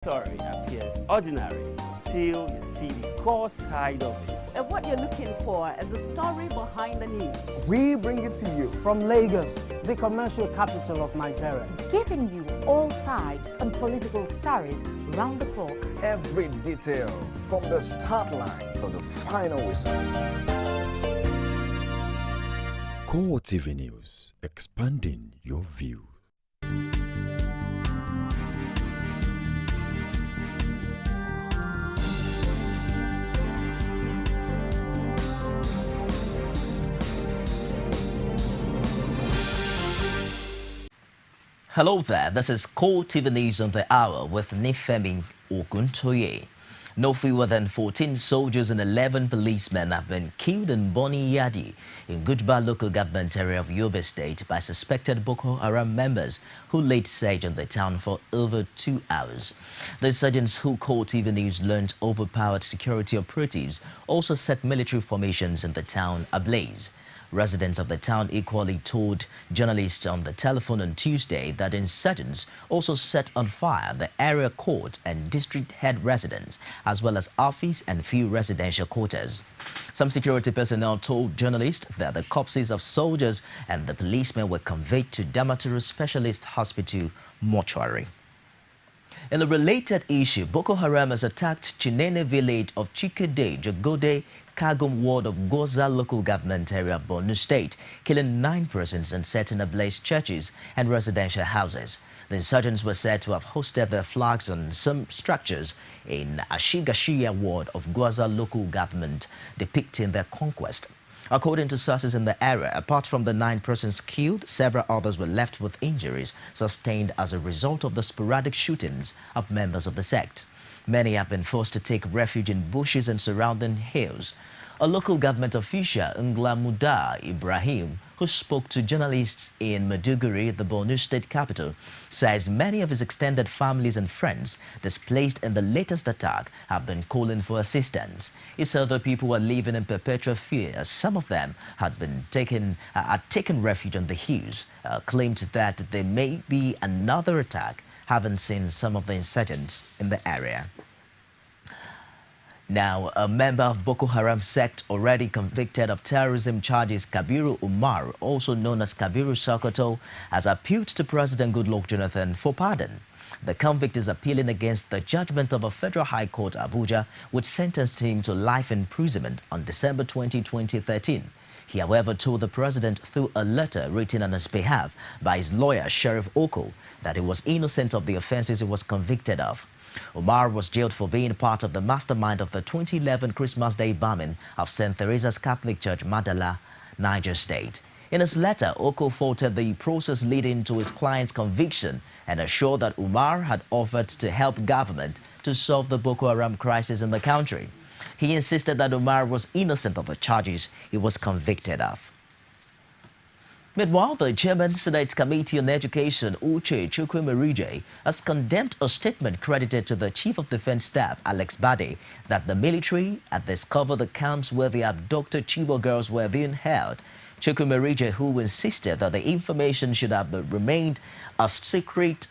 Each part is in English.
Story appears ordinary till you see the core side of it. And what you're looking for is the story behind the news. We bring it to you from Lagos, the commercial capital of Nigeria. Giving you all sides and political stories round the clock. Every detail from the start line to the final whistle. CoreTV News, expanding your view. Hello there, this is CoreTV News on the Hour with Nifemi Oguntoye. No fewer than 14 soldiers and 11 policemen have been killed in Boni Yadi in Gudba local government area of Yobe State by suspected Boko Haram members who laid siege on the town for over 2 hours. The insurgents who CoreTV News learned overpowered security operatives also set military formations in the town ablaze. Residents of the town equally told journalists on the telephone on Tuesday that insurgents also set on fire the area court and district head residence, as well as office and few residential quarters. Some security personnel told journalists that the corpses of soldiers and the policemen were conveyed to Damaturu Specialist Hospital mortuary. In a related issue, Boko Haram has attacked Chinene village of Chikede, Jogode, Kagum ward of Goza local government area of Borno State, killing 9 persons and setting ablaze churches and residential houses. The insurgents were said to have hosted their flags on some structures in Ashigashiya ward of Goza local government, depicting their conquest. According to sources in the area, apart from the 9 persons killed, several others were left with injuries sustained as a result of the sporadic shootings of members of the sect. Many have been forced to take refuge in bushes and surrounding hills. A local government official, Ngla Muda Ibrahim, who spoke to journalists in Maiduguri, the Borno State capital, says many of his extended families and friends displaced in the latest attack have been calling for assistance. He said the people were living in perpetual fear as some of them had taken refuge on the hills, claimed that there may be another attack, having seen some of the insurgents in the area. Now, a member of Boko Haram sect already convicted of terrorism charges, Kabiru Umar, also known as Kabiru Sokoto, has appealed to President Goodluck Jonathan for pardon. The convict is appealing against the judgment of a federal high court, Abuja, which sentenced him to life imprisonment on December 2013. He, however, told the president through a letter written on his behalf by his lawyer, Sheriff Oko, that he was innocent of the offenses he was convicted of. Omar was jailed for being part of the mastermind of the 2011 Christmas Day bombing of St. Teresa's Catholic Church, Madala, Niger State. In his letter, Oko faulted the process leading to his client's conviction and assured that Umar had offered to help government to solve the Boko Haram crisis in the country. He insisted that Umar was innocent of the charges he was convicted of. Meanwhile, the Chairman Senate Committee on Education, Uche Chukwumerije, has condemned a statement credited to the Chief of Defense Staff, Alex Bade, that the military had discovered the camps where the abducted Chibok girls were being held. Chukwumerije, who insisted that the information should have remained a secret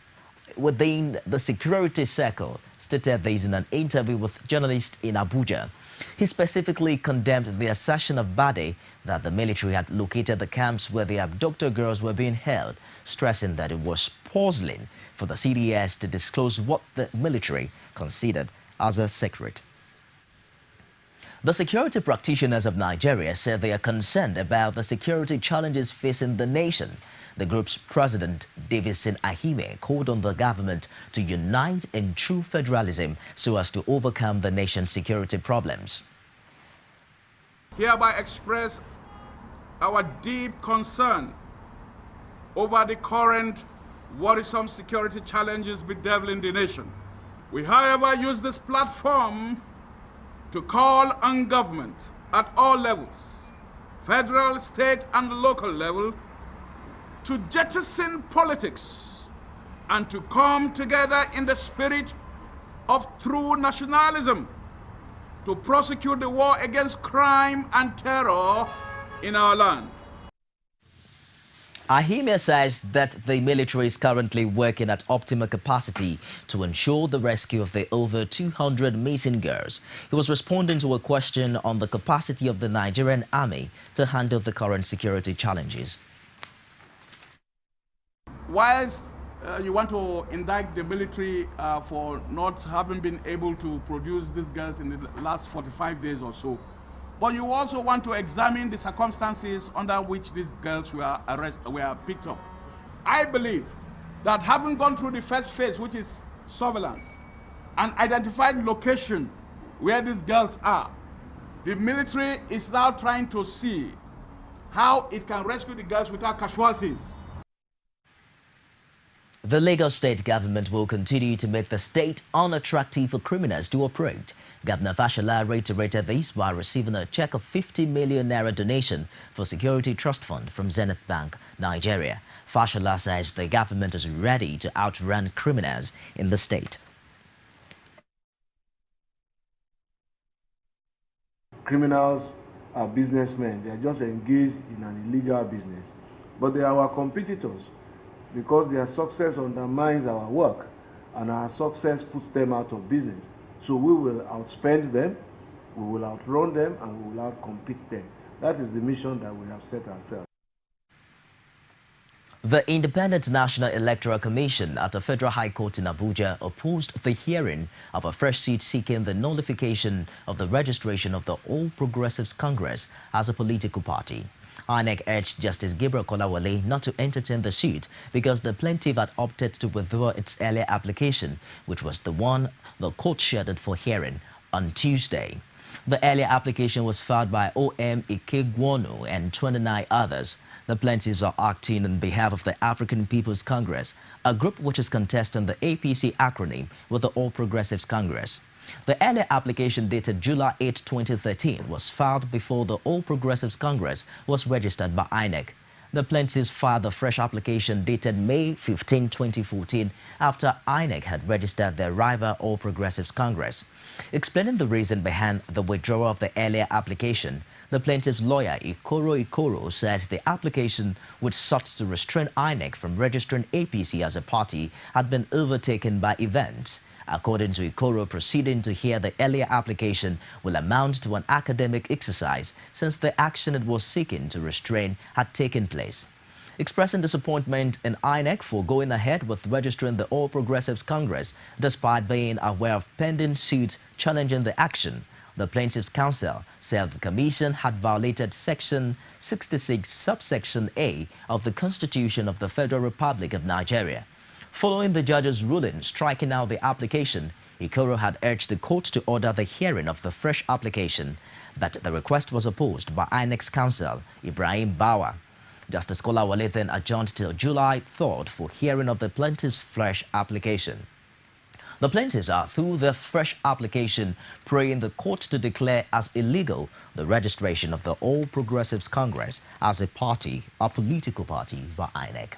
within the security circle, stated this in an interview with journalists in Abuja. He specifically condemned the assertion of Bade that the military had located the camps where the abducted girls were being held, stressing that it was puzzling for the CDS to disclose what the military considered as a secret. The security practitioners of Nigeria said they are concerned about the security challenges facing the nation. The group's president, Davison Ahime, called on the government to unite in true federalism so as to overcome the nation's security problems. Hereby express our deep concern over the current worrisome security challenges bedeviling the nation. We, however, use this platform to call on government at all levels, federal, state, and local level, to jettison politics and to come together in the spirit of true nationalism to prosecute the war against crime and terror in our land. Ahimia says that the military is currently working at optimal capacity to ensure the rescue of the over 200 missing girls. He was responding to a question on the capacity of the Nigerian army to handle the current security challenges. Whilst you want to indict the military for not having been able to produce these girls in the last 45 days or so, but you also want to examine the circumstances under which these girls were picked up. I believe that having gone through the first phase, which is surveillance, and identified location where these girls are, the military is now trying to see how it can rescue the girls without casualties. The Lagos state government will continue to make the state unattractive for criminals to operate. Governor Fashola reiterated this while receiving a check of 50 million naira donation for Security Trust Fund from Zenith Bank, Nigeria. Fashola says the government is ready to outrun criminals in the state. Criminals are businessmen. They are just engaged in an illegal business. But they are our competitors because their success undermines our work and our success puts them out of business. So we will outspend them, we will outrun them, and we will outcompete them. That is the mission that we have set ourselves. The Independent National Electoral Commission at the Federal High Court in Abuja opposed the hearing of a fresh suit seeking the nullification of the registration of the All Progressives Congress as a political party. INEC urged Justice Gabriel Kolawole not to entertain the suit because the plaintiff had opted to withdraw its earlier application, which was the one the court scheduled for hearing on Tuesday. The earlier application was filed by O.M. Ikegwonu and 29 others. The plaintiffs are acting on behalf of the African People's Congress, a group which is contesting the APC acronym with the All Progressives Congress. The earlier application dated July 8, 2013 was filed before the All Progressives Congress was registered by INEC. The plaintiffs filed the fresh application dated May 15, 2014 after INEC had registered their rival All Progressives Congress. Explaining the reason behind the withdrawal of the earlier application, the plaintiff's lawyer Ikoro says the application, which sought to restrain INEC from registering APC as a party, had been overtaken by events. According to Ikoro, proceeding to hear the earlier application will amount to an academic exercise since the action it was seeking to restrain had taken place. Expressing disappointment in INEC for going ahead with registering the All Progressives Congress despite being aware of pending suits challenging the action, the plaintiff's counsel said the commission had violated Section 66, subsection A of the Constitution of the Federal Republic of Nigeria. Following the judge's ruling striking out the application, Ikoro had urged the court to order the hearing of the fresh application, but the request was opposed by INEC's counsel, Ibrahim Bawa. Justice Kolawole then adjourned till July 3rd for hearing of the plaintiff's fresh application. The plaintiffs are, through their fresh application, praying the court to declare as illegal the registration of the All Progressives Congress as a party, a political party, by INEC.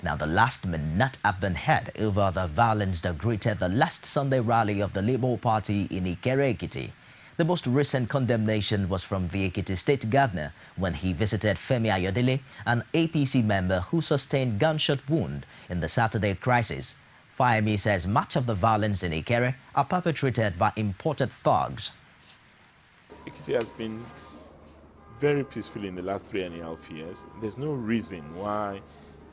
Now, the last minute have been had over the violence that greeted the last Sunday rally of the Labour Party in Ikere, Ekiti. The most recent condemnation was from the Ekiti State Governor when he visited Femi Ayodele, an APC member who sustained gunshot wound in the Saturday crisis. Fayemi says much of the violence in Ikere are perpetrated by imported thugs. Ekiti has been very peaceful in the last 3.5 years. There's no reason why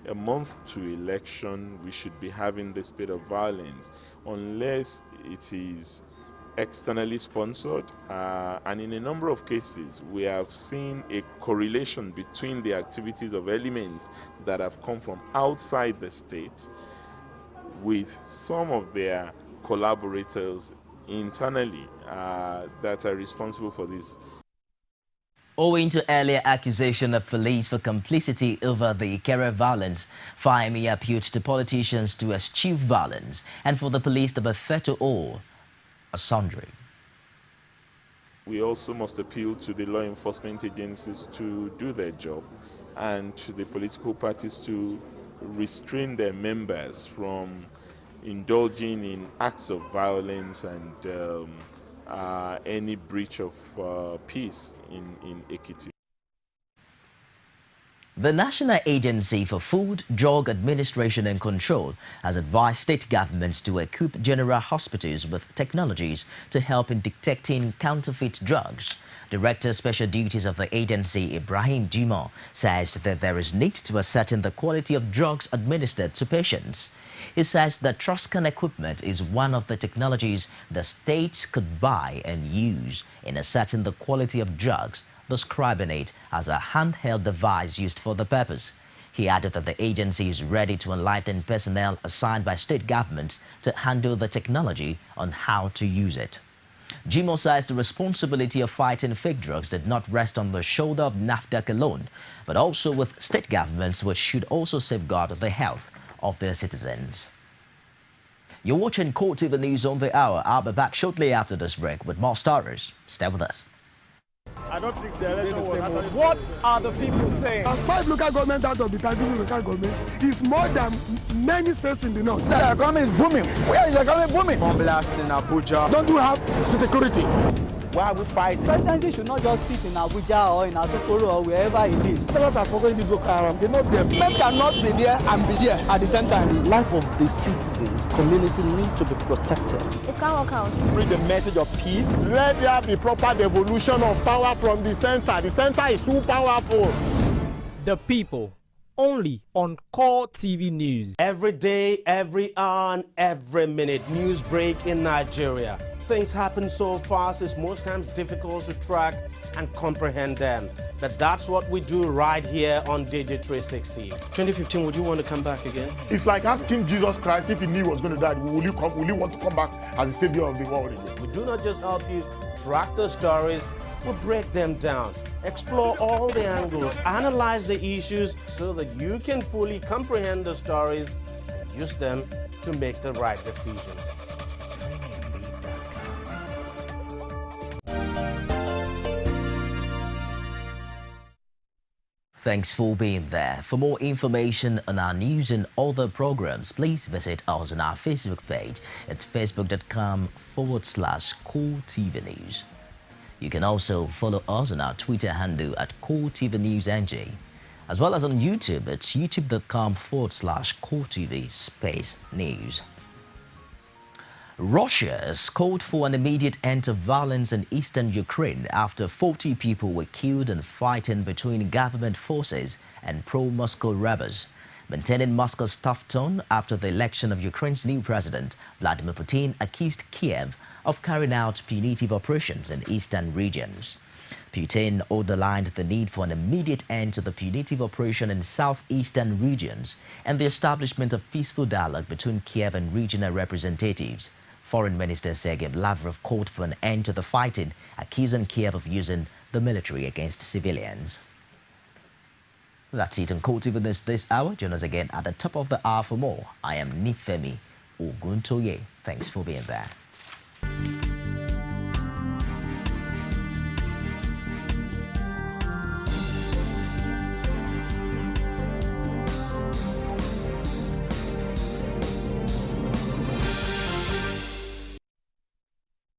a month to election we should be having this bit of violence unless it is externally sponsored, and in a number of cases we have seen a correlation between the activities of elements that have come from outside the state with some of their collaborators internally that are responsible for this. Owing to earlier accusation of police for complicity over the Ikere violence, Fayemi appealed to politicians to eschew violence and for the police to be fair to all, sundry. We also must appeal to the law enforcement agencies to do their job and to the political parties to restrain their members from indulging in acts of violence and any breach of peace in Ekiti. The National Agency for Food, Drug Administration and Control has advised state governments to equip general hospitals with technologies to help in detecting counterfeit drugs. Director Special Duties of the agency, Ibrahim Jimo, says that there is need to ascertain the quality of drugs administered to patients. He says that Truscan equipment is one of the technologies the states could buy and use in ascertaining the quality of drugs, describing it as a handheld device used for the purpose. He added that the agency is ready to enlighten personnel assigned by state governments to handle the technology on how to use it. Jimo says the responsibility of fighting fake drugs did not rest on the shoulder of NAFDAC alone, but also with state governments, which should also safeguard the health of their citizens. You're watching CoreTV News on the Hour. I'll be back shortly after this break with more stories. Stay with us. I don't think the election was actually... What are the people saying? 5 local governments out of the 30 local government is more than many states in the north. The economy is booming. Where is the economy booming? Bomb blast in Abuja. Don't you have security? Why are we fighting? Presidency should not just sit in Abuja or in Asokoro or wherever he lives. Sellers are sponsoring the Boko Haram. They know them. Men cannot be there and be there at the same time. The life of the citizens, community need to be protected. It can't work out. Bring the message of peace. Let there be proper devolution of power from the center. The center is too powerful. The people. Only on CoreTV News. Every day, every hour, and every minute, news break in Nigeria. Things happen so fast, it's most times difficult to track and comprehend them. But that's what we do right here on Digit 360. 2015, would you want to come back again? It's like asking Jesus Christ if he knew he was going to die, will you want to come back as the savior of the world again? We do not just help you track the stories, we break them down, explore all the angles, analyze the issues so that you can fully comprehend the stories and use them to make the right decisions. Thanks for being there. For more information on our news and other programs, please visit us on our Facebook page at facebook.com/CoreTV News. You can also follow us on our Twitter handle at CoreTV News NJ, as well as on YouTube at youtube.com/CoreTV News. Russia has called for an immediate end to violence in eastern Ukraine after 40 people were killed in fighting between government forces and pro-Moscow rebels, maintaining Moscow's tough tone after the election of Ukraine's new president. Vladimir Putin accused Kiev of carrying out punitive operations in eastern regions. Putin underlined the need for an immediate end to the punitive operation in southeastern regions and the establishment of peaceful dialogue between Kiev and regional representatives. Foreign Minister Sergei Lavrov called for an end to the fighting, accusing Kiev of using the military against civilians. That's it on CoreTV News this hour. Join us again at the top of the hour for more. I am Nifemi Oguntoye. Thanks for being there.